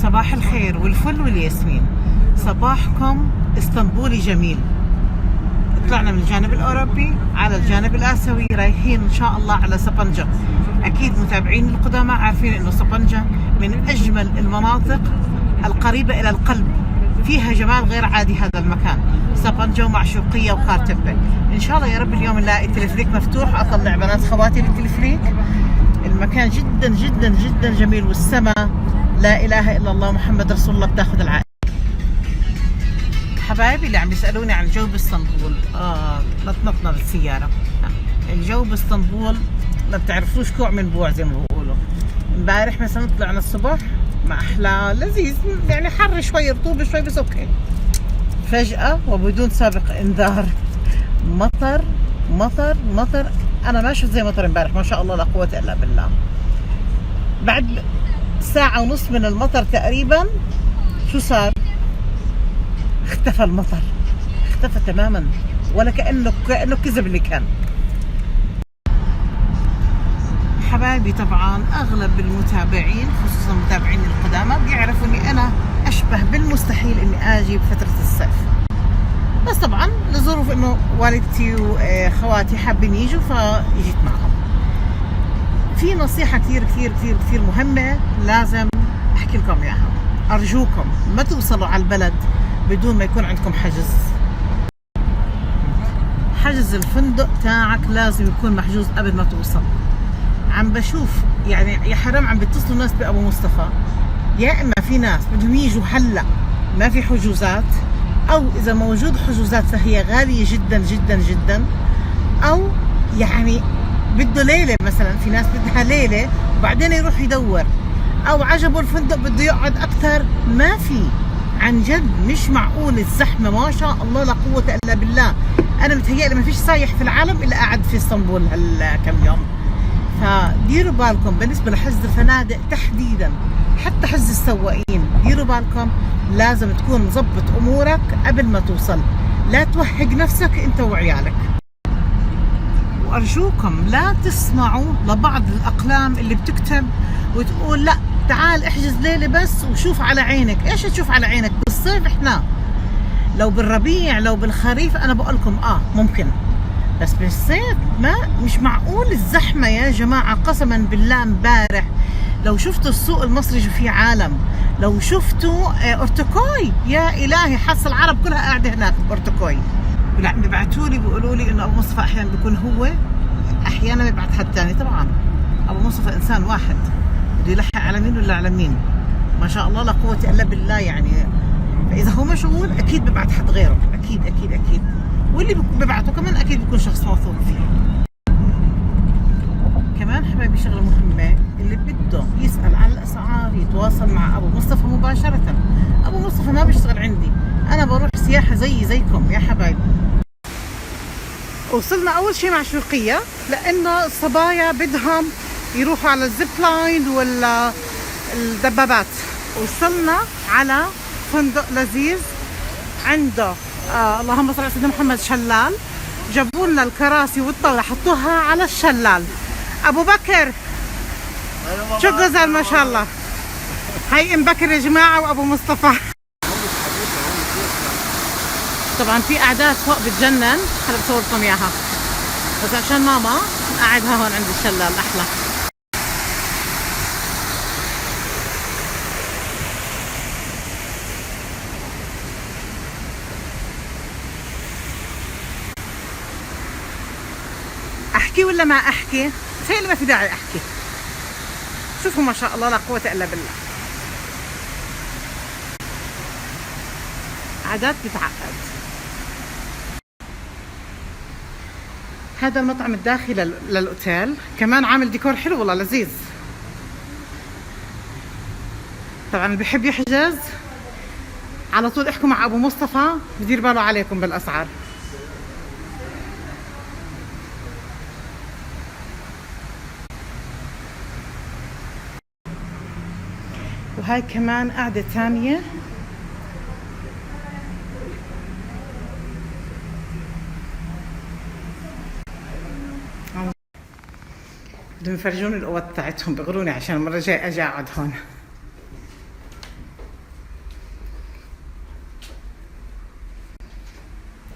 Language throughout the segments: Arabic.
صباح الخير والفل والياسمين. صباحكم اسطنبولي جميل. طلعنا من الجانب الأوروبي على الجانب الآسيوي، رايحين إن شاء الله على سبنجة. أكيد متابعين القدامى عارفين إنه سبنجة من أجمل المناطق القريبة إلى القلب، فيها جمال غير عادي. هذا المكان سبنجة ومعشوقية وكارتبة. إن شاء الله يا رب اليوم نلاقي التلفريك مفتوح، أطلع بنات خواتي بالتلفريك. المكان جدا جدا جدا جميل، والسماء لا إله إلا الله محمد رسول الله بتاخذ العقل. حبايبي اللي عم يسألوني عن الجو باسطنبول، نطنطنا بالسيارة. الجو باسطنبول ما بتعرفوش كوع من بوع زي ما بقولوا. امبارح مثلا طلعنا الصبح مع أحلى لذيذ، يعني حر شوي رطوبة شوي بس اوكي. فجأة وبدون سابق انذار مطر مطر مطر. أنا ما شفت زي مطر امبارح، ما شاء الله لا قوة إلا بالله. بعد ساعة ونص من المطر تقريبا شو صار؟ اختفى المطر، اختفى تماما، ولا كأنه كذب اللي كان. حبايبي طبعا اغلب المتابعين خصوصا متابعين القدامى بيعرفوا اني انا اشبه بالمستحيل اني اجي بفترة الصيف، بس طبعا لظروف انه والدتي وخواتي حابين يجوا فجيت معهم. في نصيحة كثير كثير كثير كثير مهمة لازم احكي لكم اياها. ارجوكم ما توصلوا على البلد بدون ما يكون عندكم حجز الفندق تاعك لازم يكون محجوز قبل ما توصل. عم بشوف يعني يا حرام عم بيتصلوا ناس بأبو مصطفى، يا اما في ناس بدهم يجوا هلا ما في حجوزات، او اذا موجود حجوزات فهي غالية جدا جدا جدا، او يعني بده ليلة مثلا، في ناس بدها ليلة وبعدين يروح يدور، او عجبه الفندق بده يقعد اكثر. ما في، عن جد مش معقول الزحمة ما شاء الله لا قوة الا بالله. انا متهيألي ما فيش سايح في العالم الا قاعد في اسطنبول هالكم يوم. فديروا بالكم بالنسبة لحجز الفنادق تحديدا، حتى حجز السواقين ديروا بالكم، لازم تكون مظبط امورك قبل ما توصل، لا توهق نفسك انت وعيالك. وارجوكم لا تسمعوا لبعض الاقلام اللي بتكتب وتقول لا تعال احجز ليلة بس وشوف على عينك. ايش تشوف على عينك؟ بالصيف احنا لو بالربيع لو بالخريف انا بقولكم ممكن، بس بالصيف ما مش معقول الزحمة يا جماعة. قسما بالله امبارح لو شفتوا السوق المصري شو في عالم، لو شفتوا أورتوكوي يا إلهي، حس العرب كلها قاعدة هناك بأورتوكوي. بيبعتوا لي بيقولوا لي إنه أبو مصطفى أحيانا بيكون هو، أحيانا بيبعت حد ثاني. طبعا أبو مصطفى إنسان واحد بده يلحق على مين ولا على مين، ما شاء الله لا قوة إلا بالله يعني. فإذا هو مشغول أكيد ببعت حد غيره، أكيد أكيد أكيد، واللي ببعته كمان أكيد بيكون شخص موثوق فيه. كمان حبايبي شغلة مهمة، اللي بده يسأل عن الأسعار يتواصل مع أبو مصطفى مباشرة. أبو مصطفى ما بيشتغل عندي، أنا بروح سياحة زيكم يا حبايبي. وصلنا أول شيء معشوقية، لأنه الصبايا بدهم يروحوا على الزيب لاين ولا الدبابات. وصلنا على فندق لذيذ عنده اللهم صل على سيدنا محمد شلال. جابوا لنا الكراسي والطاولة حطوها على الشلال. ابو بكر شو غزال ما شاء الله. هاي ام بكر يا جماعة وابو مصطفى. طبعا في قعدات فوق بتجنن، هلا بصور لكم اياها، بس عشان ماما قاعدها هون عند الشلال احلى. احكي ولا ما احكي؟ تخيل ما في داعي احكي. شوفوا ما شاء الله لا قوة الا بالله، عادات بتعقد. هذا المطعم الداخلي للاوتيل، كمان عامل ديكور حلو والله لذيذ. طبعا اللي بحب يحجز على طول احكوا مع ابو مصطفى بدير باله عليكم بالاسعار. وهاي كمان قاعدة ثانية، بدهم يفرجوني الأوض تاعتهم، بغروني عشان المرة الجاية أجي أقعد هون.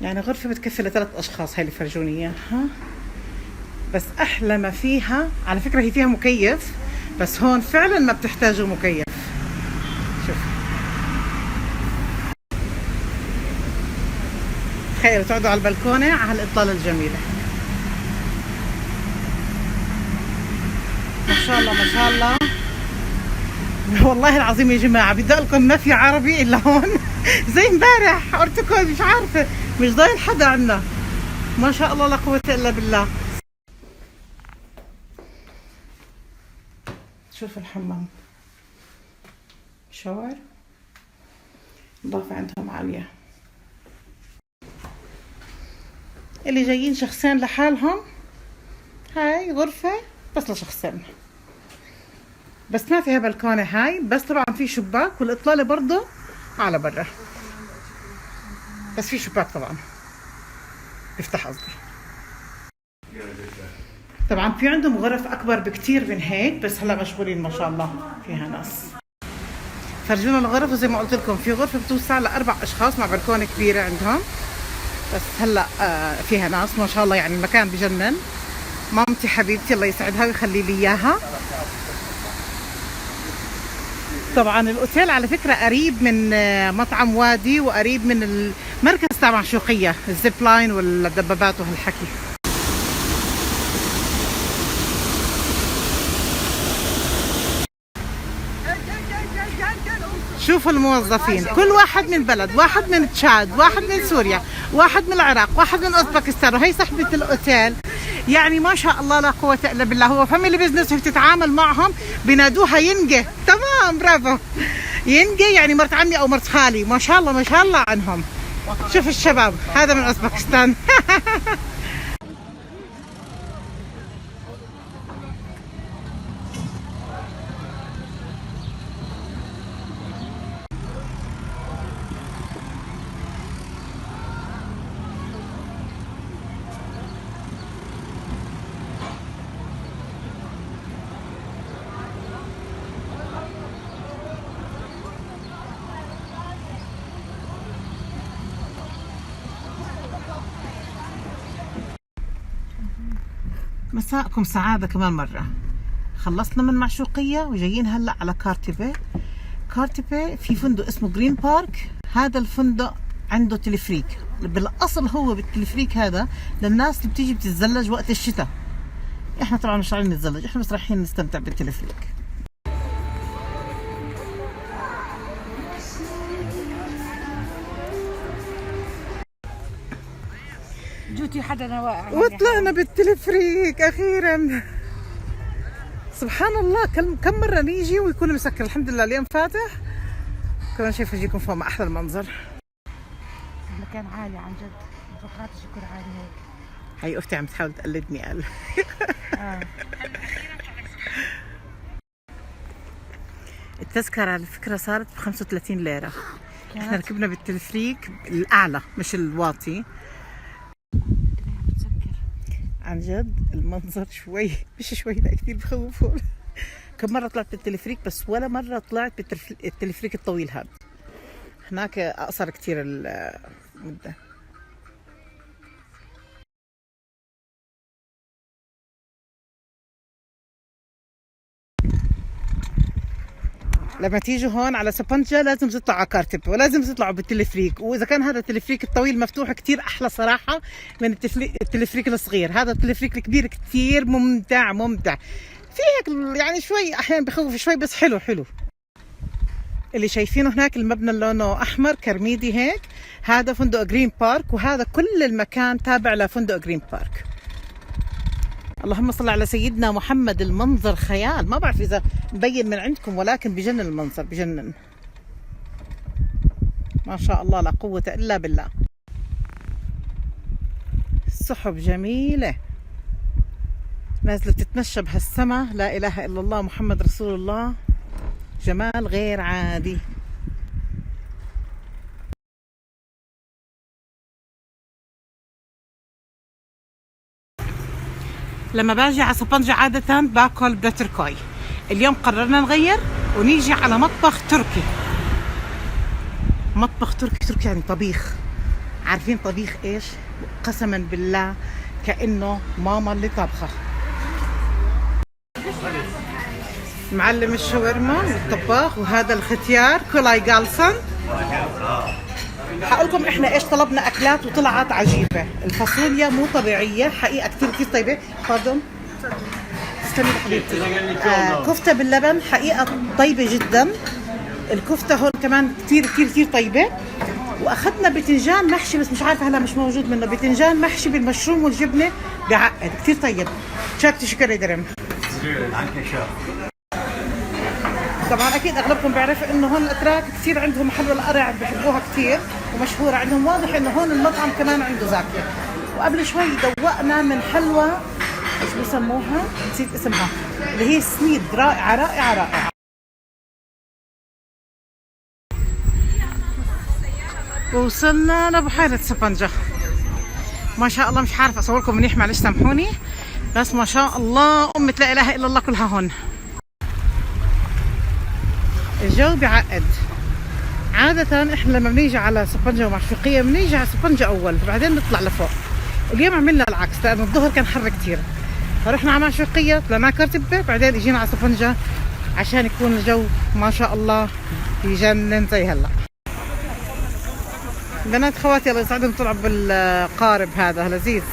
يعني غرفة بتكفي ل3 أشخاص هاي اللي فرجوني إياها. بس أحلى ما فيها على فكرة هي فيها مكيف، بس هون فعلا ما بتحتاجوا مكيف. شوف تخيلوا تقعدوا على البلكونة على هالإطلالة الجميلة. ما شاء الله ما شاء الله. والله العظيم يا جماعة بدي أقول لكم ما في عربي إلا هون. زي امبارح أرتكل مش عارفة مش ضايل حدا عنا. ما شاء الله لا قوة إلا بالله. شوف الحمام شاور، نظافة عندهم عالية. اللي جايين شخصين لحالهم هاي غرفة بس لشخصين، بس ما فيها بلكونة هاي، بس طبعا في شباك والإطلالة برضه على برا، بس في شباك طبعا بيفتح قصدي. طبعا في عندهم غرف أكبر بكتير من هيك، بس هلا مشغولين ما شاء الله فيها ناس. فرجونا الغرف، وزي ما قلت لكم في غرفة بتوسع ل4 أشخاص مع بلكونة كبيرة عندهم، بس هلا فيها ناس ما شاء الله. يعني المكان بجنن. مامتي حبيبتي الله يسعدها ويخلي لي اياها. طبعا الاوتيل على فكره قريب من مطعم وادي، وقريب من المركز تبع معشوقيه الزيب لاين والدبابات وهالحكي. شوفوا الموظفين، كل واحد من بلد، واحد من تشاد، واحد من سوريا، واحد من العراق، واحد من اوزبكستان، وهي صاحبة الاوتيل. يعني ما شاء الله لا قوة الا بالله. هو فاميلي بزنس وبتتعامل معهم بنادوها ينقة. تمام برافو ينقة، يعني مرت عمي او مرت خالي. ما شاء الله ما شاء الله عنهم. شوف الشباب هذا من اوزبكستان. مساءكم سعادة كمان مرة. خلصنا من معشوقية وجايين هلأ على كارتيبي. كارتيبي في فندق اسمه جرين بارك. هذا الفندق عنده تلفريك. بالأصل هو بالتلفريك هذا للناس اللي بتيجي بتتزلج وقت الشتاء. احنا طبعا مش رايحين نتزلج، احنا بس رايحين نستمتع بالتلفريك. جوتي حدا واقع وطلعنا بالتلفريك اخيرا. سبحان الله كم مره نيجي ويكون مسكر. الحمد لله اليوم فاتح. كمان شايف يجيكم فوق مع احلى المنظر. المكان عالي عن جد، متوقعتش يكون عالي هيك. هي اختي عم تحاول تقلدني قال. التذكرة على فكرة صارت ب35 ليرة. احنا ركبنا بالتلفريك الاعلى مش الواطي. عن جد المنظر شوي مش شوي لا كثير بخوف هون. كم مرة طلعت بالتلفريك بس ولا مرة طلعت بالتلفريك الطويل هذا. هناك أقصر كثير المدة. لما تيجوا هون على سبنجة لازم تطلعوا على كارتب ولازم تطلعوا بالتلفريك. واذا كان هذا التلفريك الطويل مفتوح كتير احلى صراحة من التلفريك الصغير. هذا التلفريك الكبير كتير ممتع. في هيك يعني شوي احيانا بخوف شوي بس حلو. اللي شايفينه هناك المبنى اللي لونه احمر كرميدي هيك، هذا فندق جرين بارك، وهذا كل المكان تابع لفندق جرين بارك. اللهم صل على سيدنا محمد. المنظر خيال. ما بعرف اذا مبين من عندكم ولكن بجنن المنظر بجنن. ما شاء الله لا قوة الا بالله. السحب جميلة نازلة تتمشى بهالسما. لا اله الا الله محمد رسول الله. جمال غير عادي. لما باجي على سبنجة عادة باكل بتركوي. اليوم قررنا نغير ونيجي على مطبخ تركي. مطبخ تركي يعني طبيخ. عارفين طبيخ ايش؟ قسما بالله كأنه ماما اللي طبخه. معلم الشاورما والطباخ، وهذا الختيار كولاي جالسون. حقول لكم احنا ايش طلبنا اكلات وطلعت عجيبه. الفاصوليا مو طبيعيه حقيقه، كثير كثير طيبه. تفضل تسلمي حبيبتي. كفته باللبن حقيقه طيبه جدا. الكفته هون كمان كثير كثير كثير طيبه. واخذنا باذنجان محشي، بس مش عارفه هلا مش موجود منه. باذنجان محشي بالمشروم والجبنه، بعقد كثير طيب. شكرا درم. طبعا اكيد اغلبكم بيعرفوا انه هون الاتراك كثير عندهم حلوى القرع، بحبوها كثير ومشهوره عندهم. واضح انه هون المطعم كمان عنده زاكيه. وقبل شوي دوقنا من حلوى ايش بسموها؟ نسيت اسمها، اللي هي سنيد. رائعه رائعه رائعه. وصلنا لبحيرة سفنجة. ما شاء الله مش عارفه اصوركم منيح، معلش سامحوني، بس ما شاء الله أمة لا اله الا الله كلها هون. الجو بعقد. عادة احنا لما بنيجي على سفنجة ومعشوقية بنيجي على سفنجة اول بعدين نطلع لفوق. اليوم عملنا العكس لانه الظهر كان حر كثير، فرحنا على معشوقية طلعنا كرتبة بعدين اجينا على سفنجة عشان يكون الجو ما شاء الله يجنن زي هلا. بنات خواتي الله يسعدهم طلعوا بالقارب هذا لذيذ.